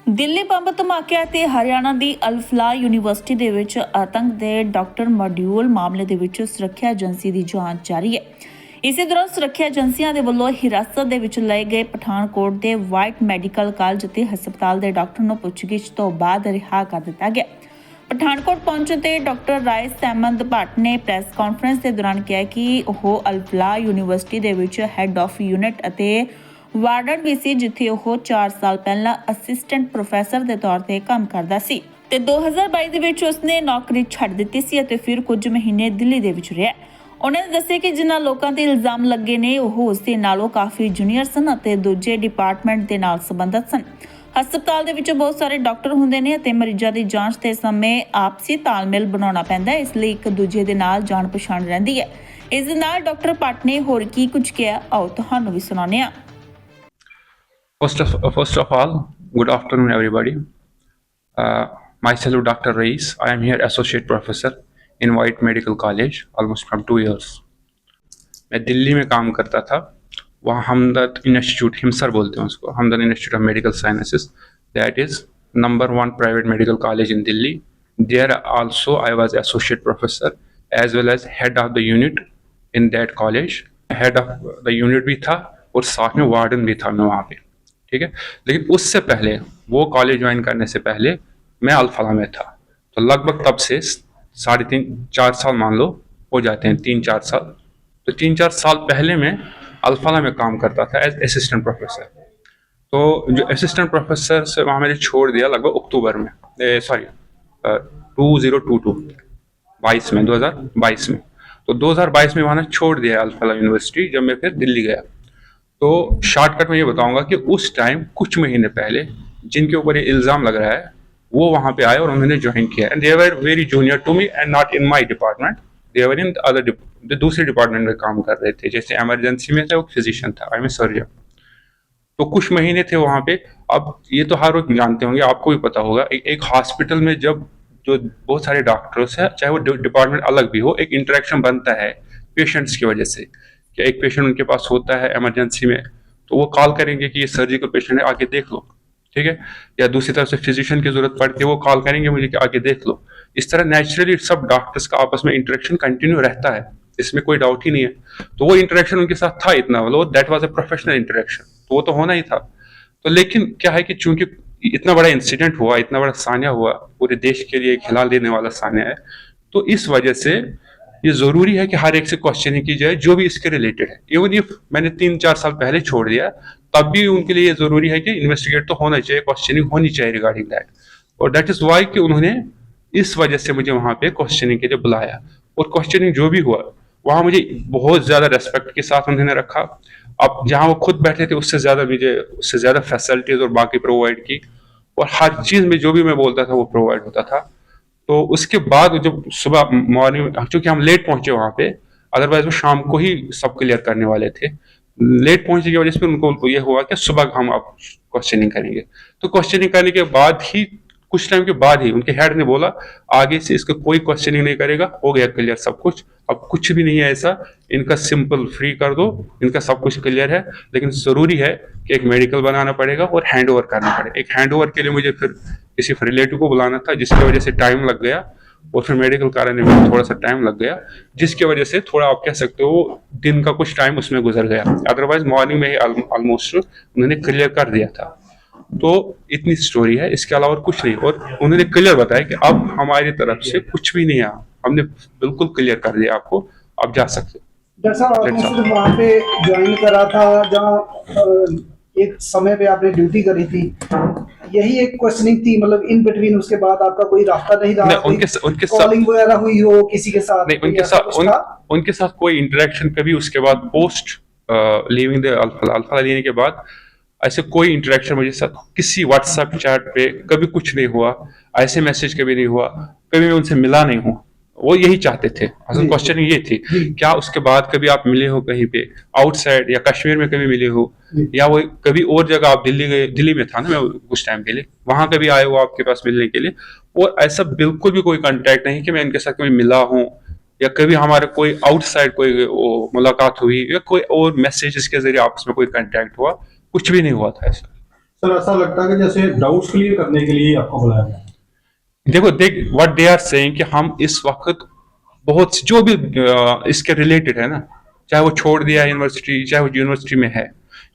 Delhi bomb ਧਮਾਕਿਆਂ ਤੇ ਹਰਿਆਣਾ ਦੀ ਅਲ-ਫਲਾਹ university ਦੇ ਵਿੱਚ ਆਤੰਕ ਦੇ ਡਾਕਟਰ ਮੋਡਿਊਲ ਮਾਮਲੇ ਦੇ ਵਿੱਚ ਸੁਰੱਖਿਆ ਏਜੰਸੀ ਦੀ ਜਾਂਚ ਜਾਰੀ ਹੈ। ਇਸੇ ਦੌਰਾਨ ਸੁਰੱਖਿਆ ਏਜੰਸੀਆਂ ਦੇ ਵੱਲੋਂ ਹਿਰਾਸਤ ਦੇ ਵਿੱਚ ਲਏ ਗਏ ਪਠਾਨਕੋਟ ਦੇ ਵਾਈਟ ਮੈਡੀਕਲ ਕਾਲਜ ਅਤੇ ਹਸਪਤਾਲ ਦੇ ਡਾਕਟਰ ਨੂੰ ਪੁੱਛਗਿੱਛ ਤੋਂ ਬਾਅਦ ਰਿਹਾ ਕਰ ਦਿੱਤਾ ਗਿਆ। ਪਠਾਨਕੋਟ ਪਹੁੰਚਣ ਤੇ ਡਾਕਟਰ ਰਾਏ ਸਹਿਮਦ ਭੱਟ ਨੇ ਪ੍ਰੈਸ ਕਾਨਫਰੰਸ ਦੇ ਦੌਰਾਨ ਕਿਹਾ ਕਿ ਉਹ ਅਲ-ਫਲਾਹ ਯੂਨੀਵਰਸਿਟੀ ਦੇ ਵਿੱਚ ਹੈੱਡ ਆਫ ਯੂਨਿਟ ਅਤੇ ਵਾਰਡਨ ਵੀ ਸੀ, ਜਿੱਥੇ ਉਹ 4 ਸਾਲ ਪਹਿਲਾਂ ਅਸਿਸਟੈਂਟ ਪ੍ਰੋਫੈਸਰ ਦੇ ਤੌਰ ਤੇ ਕੰਮ ਕਰਦਾ ਸੀ ਤੇ 2022 ਦੇ ਵਿੱਚ ਉਸਨੇ ਨੌਕਰੀ ਛੱਡ ਦਿੱਤੀ ਸੀ ਅਤੇ ਫਿਰ ਕੁਝ ਮਹੀਨੇ ਦਿੱਲੀ ਦੇ ਵਿੱਚ ਰਿਹਾ। ਉਹਨਾਂ ਨੇ ਦੱਸਿਆ ਕਿ ਜਿਨ੍ਹਾਂ ਲੋਕਾਂ ਤੇ ਇਲਜ਼ਾਮ ਲੱਗੇ ਨੇ ਉਹ ਉਸ ਦੇ ਨਾਲੋਂ ਕਾਫੀ ਜੂਨੀਅਰ ਸਨ ਅਤੇ ਦੂਜੇ ਡਿਪਾਰਟਮੈਂਟ ਦੇ ਨਾਲ ਸੰਬੰਧਿਤ ਸਨ। ਹਸਪਤਾਲ ਦੇ ਵਿੱਚ ਬਹੁਤ ਸਾਰੇ ਡਾਕਟਰ ਹੁੰਦੇ ਨੇ ਅਤੇ ਮਰੀਜ਼ਾਂ ਦੀ ਜਾਂਚ ਦੇ ਸਮੇਂ ਆਪਸੀ ਤਾਲਮੇਲ ਬਣਾਉਣਾ ਪੈਂਦਾ ਹੈ, ਇਸ ਲਈ ਇੱਕ ਦੂਜੇ ਦੇ ਨਾਲ ਜਾਣ ਪਛਾਣ ਰਹਿੰਦੀ ਹੈ। ਇਸ ਦੇ ਨਾਲ ਡਾਕਟਰ ਭੱਟ ਨੇ ਹੋਰ ਕੀ ਕੁਝ ਕਿਹਾ, ਆਓ ਤੁਹਾਨੂੰ ਵੀ ਸੁਣਾਉਂਦੇ ਹਾਂ। First of all, good afternoon, everybody. Myself, Dr. Rais. I am here associate professor in White Medical College, almost from 2 years. मैं दिल्ली में काम करता था। वहाँ हमदर्द इंस्टीट्यूट, हिमसर बोलते हैं उसको, Hamdard institute of medical sciences, that is number 1 private medical college in Delhi. There also I was associate professor as well as head of the unit in that college. Head of the unit भी था और साथ में warden भी था मैं वहाँ पे, ठीक है। लेकिन उससे पहले, वो कॉलेज ज्वाइन करने से पहले मैं अल-फलाह में था। तो लगभग तब से 3.5-4 साल मान लो हो जाते हैं, 3-4 साल। तो 3-4 साल पहले मैं अल-फलाह में काम करता था एज असिस्टेंट प्रोफेसर। तो जो असिस्टेंट प्रोफेसर से वहाँ मैंने छोड़ दिया लगभग अक्टूबर में, 2022 में। तो 2022 में वहाँ छोड़ दिया अल-फलाह यूनिवर्सिटी जब मैं फिर दिल्ली गया। तो शॉर्टकट में ये बताऊंगा कि उस टाइम कुछ महीने पहले जिनके ऊपर ये इल्ज़ाम लग रहा है वो वहाँ पे आए और उन्होंने ज्वाइन किया। And they were very junior to me and not in my department, they were in other दूसरे डिपार्टमेंट में काम कर रहे थे। जैसे इमरजेंसी में थे, वो फिजिशियन था, आई एम सर्जन। तो कुछ महीने थे वहाँ पे। अब ये तो हर लोग जानते होंगे, आपको भी पता होगा, एक हॉस्पिटल में जब जो बहुत सारे डॉक्टर्स हैं, चाहे वो डिपार्टमेंट अलग भी हो, एक इंटरेक्शन बनता है पेशेंट्स की वजह से। कि एक पेशेंट उनके पास होता है इमरजेंसी में, तो वो कॉल करेंगे कि ये सर्जिकल पेशेंट है, आके देख लो, ठीक है। या दूसरी तरफ से फिजिशियन की जरूरत पड़ती है, वो कॉल करेंगे मुझे कि आके देख लो। इस तरह नेचुरली सब डॉक्टर्स का आपस में इंटरेक्शन कंटिन्यू रहता है, इसमें कोई डाउट ही नहीं है। तो वो इंटरेक्शन उनके साथ था इतना, मतलब that was a professional interaction, तो वो तो होना ही था। तो लेकिन क्या है कि चूंकि इतना बड़ा इंसिडेंट हुआ, इतना बड़ा सान्या हुआ, पूरे देश के लिए एक हिला देने वाला सान्या है, तो इस वजह से ये जरूरी है कि हर एक से क्वेश्चनिंग की जाए जो भी इसके रिलेटेड है। इवन इफ मैंने 3-4 साल पहले छोड़ दिया, तब भी उनके लिए ये जरूरी है कि इन्वेस्टिगेट तो होना चाहिए, क्वेश्चनिंग होनी चाहिए रिगार्डिंग दैट। और दैट इज वाई कि उन्होंने इस वजह से मुझे वहां पे क्वेश्चनिंग के लिए बुलाया। और क्वेश्चनिंग जो भी हुआ वहां मुझे बहुत ज्यादा रेस्पेक्ट के साथ उन्होंने रखा। अब जहां वो खुद बैठे थे उससे ज्यादा फैसिलिटीज और बाकी प्रोवाइड की, और हर चीज में जो भी मैं बोलता था वो प्रोवाइड होता था। तो उसके बाद जब सुबह मॉर्निंग, चूंकि हम लेट पहुंचे वहां पे, अदरवाइज वो शाम को ही सब क्लियर करने वाले थे। लेट पहुंचने की वजह से उनको ये हुआ कि सुबह हम अब क्वेश्चनिंग करेंगे। तो क्वेश्चनिंग करने के बाद ही, कुछ टाइम के बाद ही उनके हेड ने बोला आगे से इसका कोई क्वेश्चनिंग नहीं करेगा, हो गया क्लियर सब कुछ, अब कुछ भी नहीं है ऐसा, इनका सिंपल फ्री कर दो, इनका सब कुछ क्लियर है। लेकिन जरूरी है कि एक मेडिकल बनाना पड़ेगा और हैंड ओवर करना पड़ेगा। एक हैंड ओवर के लिए मुझे फिर किसी रिलेटिव को बुलाना था, जिसकी वजह से टाइम लग गया, और फिर मेडिकल कराने में थोड़ा सा टाइम लग गया, जिसकी वजह से थोड़ा आप कह सकते हो दिन का कुछ टाइम उसमें गुजर गया। अदरवाइज मॉर्निंग में ही ऑलमोस्ट उन्होंने क्लियर कर दिया था। तो इतनी स्टोरी है, इसके अलावा कुछ नहीं। और उन्होंने क्लियर बताया कि अब हमारी तरफ से कुछ भी नहीं आया, हमने बिल्कुल क्लियर कर दिया आपको, आप जा सकते हो। डॉक्टर साहब, आपने वहाँ पे ज्वाइन करा था जहाँ एक समय पे आपने ड्यूटी करी थी, यही एक क्वेश्चनिंग थी, मतलब इन बिटवीन उसके बाद आपका कोई रास्ता नहीं रहा? उनके कॉलिंग वगैरह हुई हो किसी के साथ? नहीं, उनके साथ कोई इंटरेक्शन कभी उसके बाद पोस्ट लीविंग द अल-फलाह लेने के बाद ऐसे कोई इंटरेक्शन मुझे साथ किसी व्हाट्सएप चैट पे कभी कुछ नहीं हुआ, ऐसे मैसेज कभी नहीं हुआ, कभी मैं उनसे मिला नहीं हूँ। वो यही चाहते थे, असल क्वेश्चन ये थी, क्या उसके बाद कभी आप मिले हो कहीं पे आउटसाइड, या कश्मीर में कभी मिले हो, या वो कभी और जगह आप दिल्ली गए, दिल्ली में था ना मैं कुछ टाइम के लिए, वहां कभी आए हो आपके पास मिलने के लिए? और ऐसा बिल्कुल भी कोई कांटेक्ट नहीं कि मैं इनके साथ कभी मिला हूँ, या कभी हमारे कोई आउटसाइड कोई मुलाकात हुई, या कोई और मैसेजेस के जरिए आपस में कोई कांटेक्ट हुआ, कुछ भी नहीं हुआ था ऐसा। सर ऐसा लगता है कि जैसे डाउट्स क्लियर करने के लिए आपको बुलाया गया है। देखो व्हाट दे आर सेइंग कि हम इस वक्त बहुत जो भी इसके रिलेटेड है ना, चाहे वो छोड़ दिया यूनिवर्सिटी, चाहे वो यूनिवर्सिटी में है,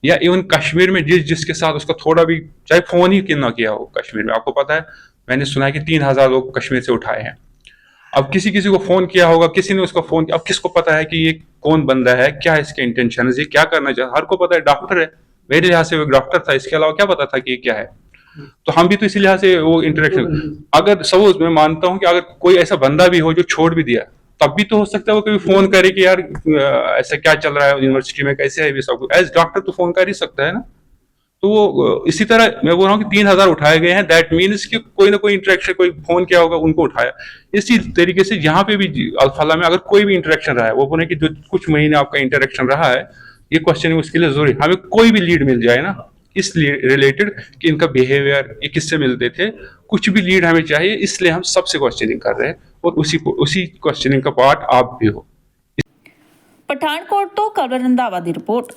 या इवन कश्मीर में जिसके साथ उसका थोड़ा भी, चाहे फोन ही क्यों ना किया हो कश्मीर में, आपको पता है मैंने सुना है कि 3,000 लोग कश्मीर से उठाए हैं। अब किसी किसी को फोन किया होगा, किसी ने उसको फोन किया, अब किसको पता है कि ये कौन बंदा है, क्या इसके इंटेंशन है, ये क्या करना चाहता है। हर को पता है डॉक्टर है, मेरे लिहाज से वो डॉक्टर था, इसके अलावा क्या पता था कि ये क्या है। तो हम भी तो इसी लिहाज से वो इंटरेक्शन, अगर सपोज मैं मानता हूं कि अगर कोई ऐसा बंदा भी हो जो छोड़ भी दिया, तब भी तो हो सकता है वो कभी फोन करे कि यार ऐसा क्या चल रहा है यूनिवर्सिटी में, कैसे है, सब एज डॉक्टर तो फोन कर ही सकता है ना। तो वो इसी तरह मैं बोल रहा हूँ कि 3,000 उठाए गए हैं, दैट मीन्स कि कोई ना कोई इंटरेक्शन, कोई फोन किया होगा, उनको उठाया। इसी तरीके से यहाँ पे भी अल्फाला में अगर कोई भी इंटरेक्शन रहा है, वो बोले कि जो कुछ महीने आपका इंटरेक्शन रहा है, ये क्वेश्चन उसके लिए जरूरी, हमें कोई भी लीड मिल जाए ना इस रिलेटेड कि इनका बिहेवियर, ये किससे मिलते थे, कुछ भी लीड हमें चाहिए, इसलिए हम सबसे क्वेश्चनिंग कर रहे हैं और उसी क्वेश्चनिंग का पार्ट आप भी हो। ਪਠਾਨਕੋਟ ਤੋਂ ਕਲਵਰ ਰੰਧਾਵਾ ਦੀ ਰਿਪੋर्ट।